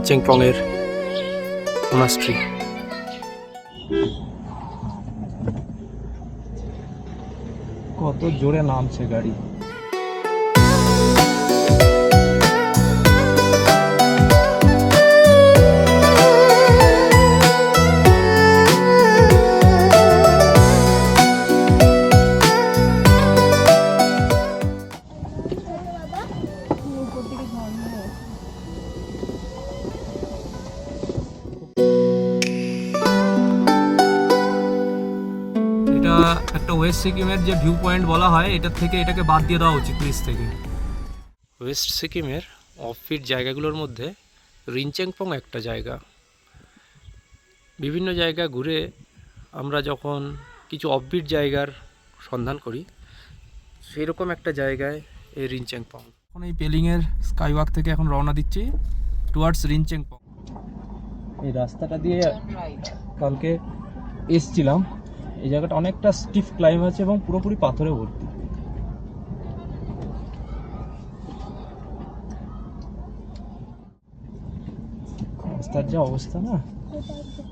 রিনচেংপংয়ের monastery. কত জোরে নামছে গাড়ি। এটা একটা ওয়েস্ট সিকিমের যে ভিউ পয়েন্ট বলা হয়, এটার থেকে এটাকে বাদ দিয়ে দেওয়া উচিত লিস্ট থেকে। ওয়েস্ট সিকিমের অফবিট জায়গাগুলোর মধ্যে রিনচেংপং একটা জায়গা। বিভিন্ন জায়গা ঘুরে আমরা যখন কিছু অফবিট জায়গার সন্ধান করি, সেই রকম একটা জায়গায় এই রিনচেংপং। এখন এই পেলিংয়ের স্কাইওয়াক থেকে এখন রওনা দিচ্ছি টুয়ার্ডস রিনচেংপং। এই রাস্তাটা দিয়ে কালকে এসছিলাম। এই জায়গাটা অনেকটা স্টিফ ক্লাইম্ব আছে এবং পুরোপুরি পাথরে ভর্তি। রাস্তার যা অবস্থা না,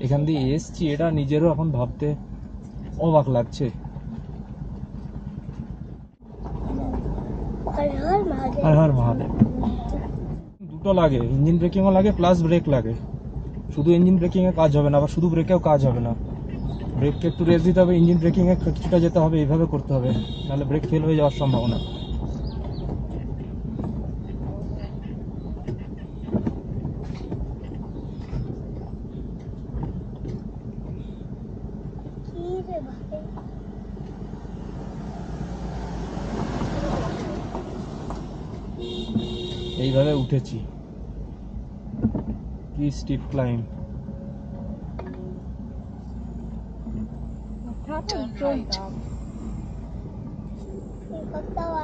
এখান দিয়ে এসছি, এটা নিজেরও এখন ভাবতে অবাক লাগছে। হর হর মহাদেব। দুটো লাগে, ইঞ্জিন ব্রেকিংও লাগে প্লাস ব্রেক লাগে। শুধু ইঞ্জিন ব্রেকিং এ কাজ হবে না, আবার শুধু ব্রেকেও কাজ হবে না। ব্রেককে একটু রেস্ট দিতে হবে, ইঞ্জিন ব্রেকিং এ কিছুটা যেতে হবে, এইভাবে করতে হবে, নাহলে ব্রেক ফেল হয়ে যাওয়ার সম্ভাবনা। এইভাবে উঠেছি, কি স্টিফ ক্লাইম্ব।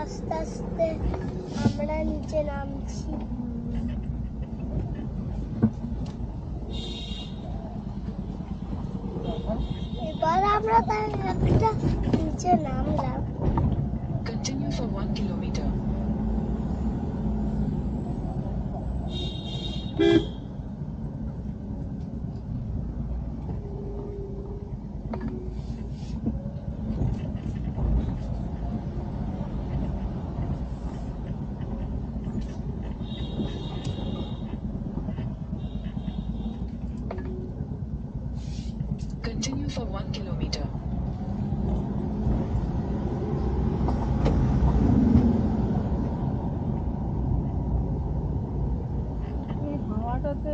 আস্তে আস্তে আমরা নিচে নামছি। এবার আমরা তার একটা নিচে নামলাম। Continue for 1 kilometer. Continue for 1 kilometer. হাওয়াটাতে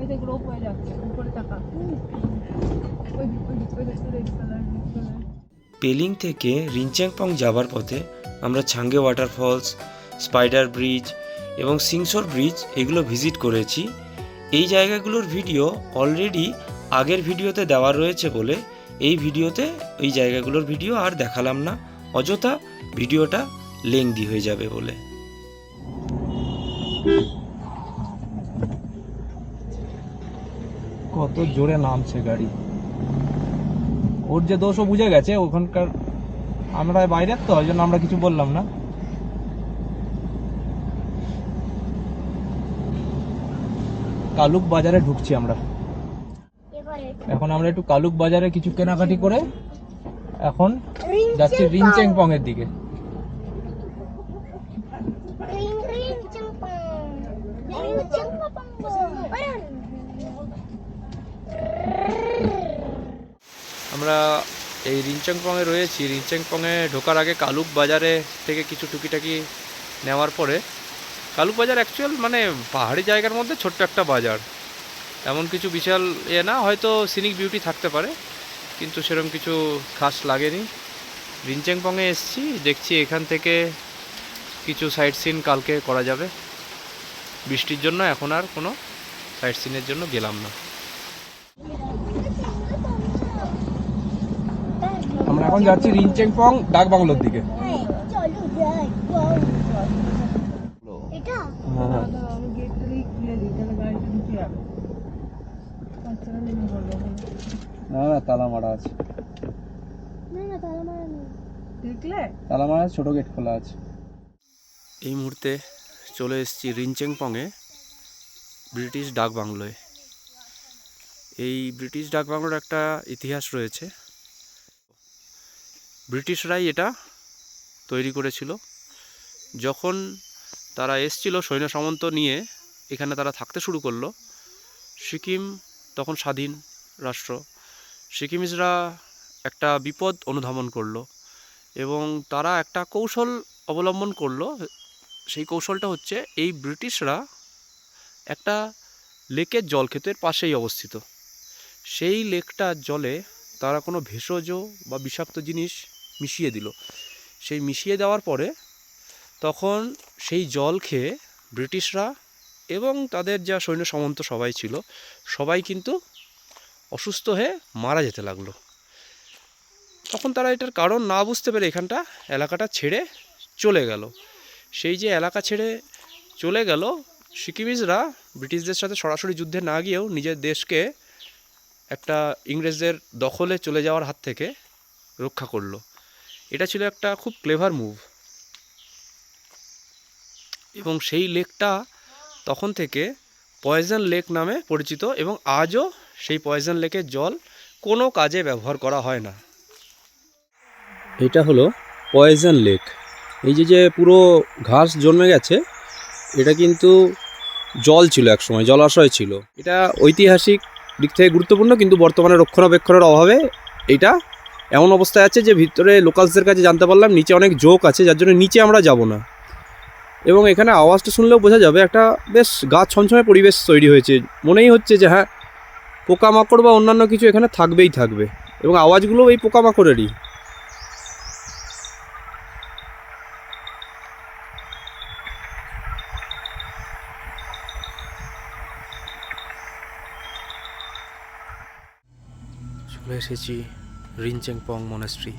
এই যে গ্রোপ হয়ে যাচ্ছে উপরে টাকা ওই রেড কালার। পেলিং থেকে রিনচেংপং যাবার পথে আমরা ছাঙ্গে ওয়াটারফলস, স্পাইডার ব্রিজ এবং সিংসোর ব্রিজ এগুলো ভিজিট করেছি। এই জায়গাগুলোর ভিডিও অলরেডি আগের ভিডিওতে দেওয়া রয়েছে বলে এই ভিডিওতে এই জায়গাগুলোর ভিডিও আর দেখালাম না, অযথা ভিডিওটা লেংদি হয়ে যাবে বলে। কত জোরে নামছে গাড়ি। ওর যে দোষও বুঝে গেছে ওখানকার, আমরা বাইরের তো ওই জন্য আমরা কিছু বললাম না। কালুক বাজারে ঢুকছি আমরা এখন। আমরা একটু কালুক বাজারে কিছু কেনাকাটি করে এখন যাচ্ছি রিনচেংপং এর দিকে। আমরা এই রিনচেংপংয়ে রয়েছি। রিনচেংপংয়ে ঢোকার আগে কালুক বাজারে থেকে কিছু টুকিটাকি নেওয়ার পরে, কালুক বাজার অ্যাকচুয়াল মানে পাহাড়ি জায়গার মধ্যে ছোট্ট একটা বাজার, এমন কিছু বিশাল না, হয়তো সিনিক বিউটি থাকতে পারে কিন্তু সেরকম কিছু খাস লাগেনি। রিনচেংপংয়ে এসেছি, দেখছি এখান থেকে কিছু সাইট সিন কালকে করা যাবে। বৃষ্টির জন্য এখন আর কোনো সাইট সিনের জন্য গেলাম না। আমরা এখন যাচ্ছি রিনচেংপং ডাক বাংলোর দিকে। আমি গেট থেকে খুলে দিই, তাহলে গাড়িটা ঢুকে যাবে। না না, তালা মারা আছে। দেখলে তালা মারা, ছোট গেট খোলা আছে। এই মুহূর্তে চলে এসেছি রিনচেংপংয়ে। ব্রিটিশ ডাক বাংলোয়। এই ব্রিটিশ ডাক বাংলোর একটা ইতিহাস রয়েছে। ব্রিটিশরাই এটা তৈরি করেছিল। যখন তারা এসছিল সৈন্য সামন্ত নিয়ে, এখানে তারা থাকতে শুরু করলো। সিকিম তখন স্বাধীন রাষ্ট্র। সিকিমিজরা একটা বিপদ অনুধাবন করলো এবং তারা একটা কৌশল অবলম্বন করলো। সেই কৌশলটা হচ্ছে, এই ব্রিটিশরা একটা লেকের জলক্ষেতের পাশেই অবস্থিত। সেই লেকটার জলে তারা কোনো ভেষজ বা বিষাক্ত জিনিস মিশিয়ে দিল। সেই মিশিয়ে দেওয়ার পরে তখন সেই জল খেয়ে ব্রিটিশরা এবং তাদের যা সৈন্য সামন্ত সবাই ছিল, সবাই কিন্তু অসুস্থ হয়ে মারা যেতে লাগলো। তখন তারা এটার কারণ না বুঝতে পেরে এখানটা এলাকাটা ছেড়ে চলে গেল। সেই যে এলাকা ছেড়ে চলে গেল, সিকিমিজরা ব্রিটিশদের সাথে সরাসরি যুদ্ধে না গিয়েও নিজের দেশকে একটা ইংরেজদের দখলে চলে যাওয়ার হাত থেকে রক্ষা করলো। এটা ছিল একটা খুব ক্লেভার মুভ। এবং সেই লেকটা তখন থেকে পয়জন লেক নামে পরিচিত এবং আজও সেই পয়জন লেকের জল কোনো কাজে ব্যবহার করা হয় না। এটা হলো পয়জন লেক। এই যে পুরো ঘাস জন্মে গেছে, এটা কিন্তু জল ছিল, একসময় জলাশয় ছিল। এটা ঐতিহাসিক দিক থেকে গুরুত্বপূর্ণ, কিন্তু বর্তমানে রক্ষণাবেক্ষণের অভাবে এটা এমন অবস্থায় আছে যে ভিতরে লোকালসদের কাছে জানতে পারলাম নিচে অনেক জোক আছে, যার জন্য নিচে আমরা যাব না। এবং এখানে আওয়াজটা শুনলেও বোঝা যাবে একটা বেশ গা ছমছমে পরিবেশ তৈরি হয়েছে। মনেই হচ্ছে যে হ্যাঁ, পোকামাকড় বা অন্যান্য কিছু এখানে থাকবেই থাকবে, এবং আওয়াজগুলোও এই পোকামাকড়েরই। চলে এসেছি রিনচেংপং মনাস্ট্রি।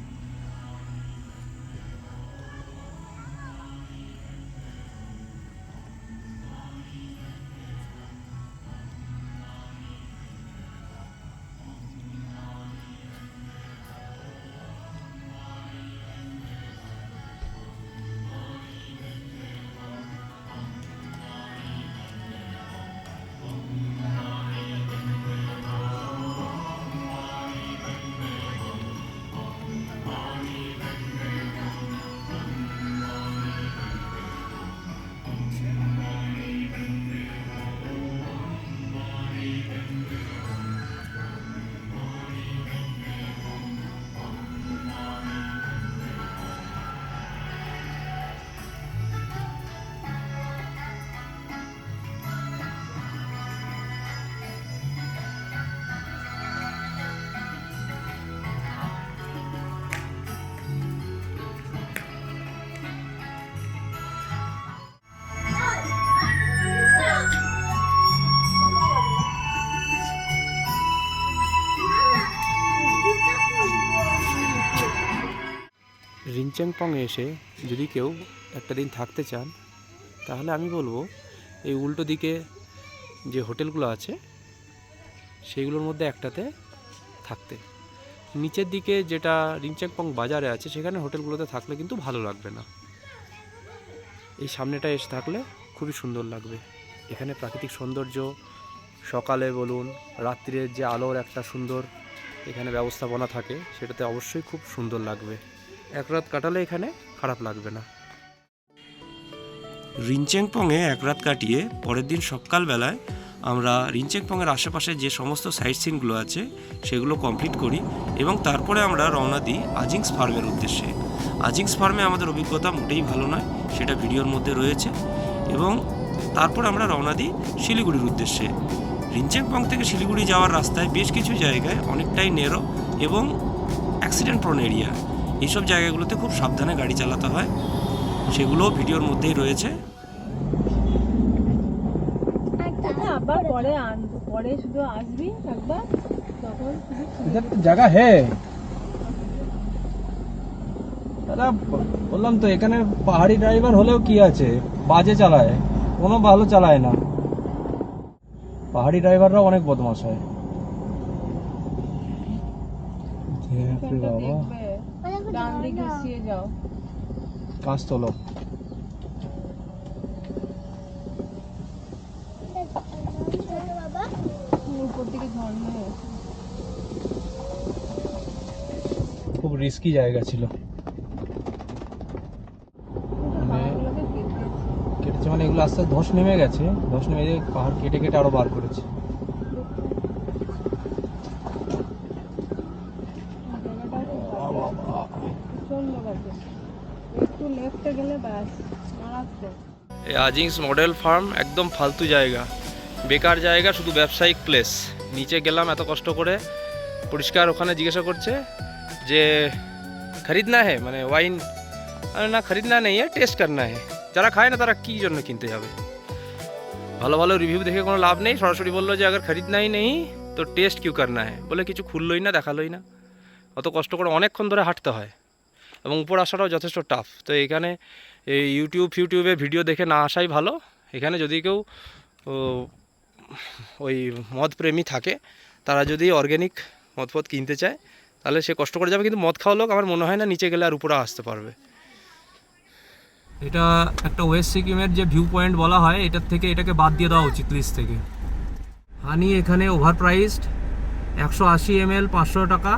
রিনচেংপংয়ে এসে যদি কেউ একটা দিন থাকতে চান, তাহলে আমি বলবো এই উল্টো দিকে যে হোটেলগুলো আছে সেইগুলোর মধ্যে একটাতে থাকতে। নিচের দিকে যেটা রিনচেংপং বাজারে আছে, সেখানে হোটেলগুলোতে থাকলে কিন্তু ভালো লাগবে না। এই সামনেটা এসে থাকলে খুবই সুন্দর লাগবে। এখানে প্রাকৃতিক সৌন্দর্য, সকালে বলুন রাত্রির যে আলোর একটা সুন্দর এখানে ব্যবস্থাপনা থাকে, সেটাতে অবশ্যই খুব সুন্দর লাগবে। এক রাত কাটালে এখানে খারাপ লাগবে না। রিনচেংপংয়ে এক রাত কাটিয়ে পরের দিন সকালবেলায় আমরা রিনচেংপংয়ের আশেপাশে যে সমস্ত সাইট সিনগুলো আছে সেগুলো কমপ্লিট করি এবং তারপরে আমরা রওনা দিই আজিংস ফার্মের উদ্দেশ্যে। আজিংস ফার্মে আমাদের অভিজ্ঞতা মোটেই ভালো নয়, সেটা ভিডিওর মধ্যে রয়েছে। এবং তারপর আমরা রওনা দিই শিলিগুড়ির উদ্দেশ্যে। রিনচেংপং থেকে শিলিগুড়ি যাওয়ার রাস্তায় বেশ কিছু জায়গায় অনেকটাই নেরো এবং অ্যাক্সিডেন্ট প্রোন এরিয়া। এইসব জায়গাগুলোতে খুব সাবধানে গাড়ি চালাতে হয়, সেগুলোও ভিডিওর মধ্যেই রয়েছে। আবার পরে শুধু আসবি একবার, তখন इधर तो जगह है দাদা। বললাম তো এখানে পাহাড়ি ড্রাইভার হলেও কি আছে, বাজে চালায়, কোনো ভালো চালায় না। পাহাড়ি ড্রাইভাররা অনেক বদমাশ হয়। বাবা, ডান দিকে ঘুষিয়ে যাও। কাজ তোলো। সামনে খুব রিস্কি জায়গা ছিল, পাহাড়গুলোকে কেটেছে। কেটেছে মানে এগুলো আস্তে আস্তে ধস নেমে গেছে, ধস নেমে গিয়ে পাহাড় কেটে কেটে আরো বার করেছে। জায়গাটা প্রচন্ড বাজে, একটু লেফটে গেলে ব্যাস মারাত্মক। এই আজিংস মডেল ফার্ম একদম ফালতু জায়গা, বেকার জায়গা, শুধু ব্যবসায়িক প্লেস। নিচে গেলাম এত কষ্ট করে, পরিষ্কার ওখানে জিজ্ঞাসা করছে যে খরিদনা হ্যাঁ, মানে ওয়াইন, না খরিদনা নেই হ্যাঁ, টেস্ট করনা হ্যাঁ। যারা খায় না তারা কী জন্য কিনতে যাবে? ভালো ভালো রিভিউ দেখে কোনো লাভ নেই, সরাসরি বললো যে আগে খরিদনাই নেই তো টেস্ট কিউ করনা হ্যাঁ, বলে কিছু খুললোই না, দেখালোই না। অত কষ্ট করে অনেকক্ষণ ধরে হাঁটতে হয় এবং উপর আসাটাও যথেষ্ট টাফ। তো এখানে এই ইউটিউবে ভিডিও দেখে না আসাই ভালো। এখানে যদি কেউ ওই মদ প্রেমী থাকে, তারা যদি অর্গ্যানিক মদ কিনতে চায় তাহলে সে কষ্ট করে যাবে, কিন্তু মদ খাওয়া লোক আমার মনে হয় না নিচে গেলে আর উপরে আসতে পারবে। এটা একটা ওয়েস্ট সিকিমের যে ভিউ পয়েন্ট বলা হয়, এটার থেকে এটাকে বাদ দিয়ে দেওয়া উচিত লিস্ট থেকে। হানি এখানে ওভার প্রাইসড, 180 ml 500 টাকা,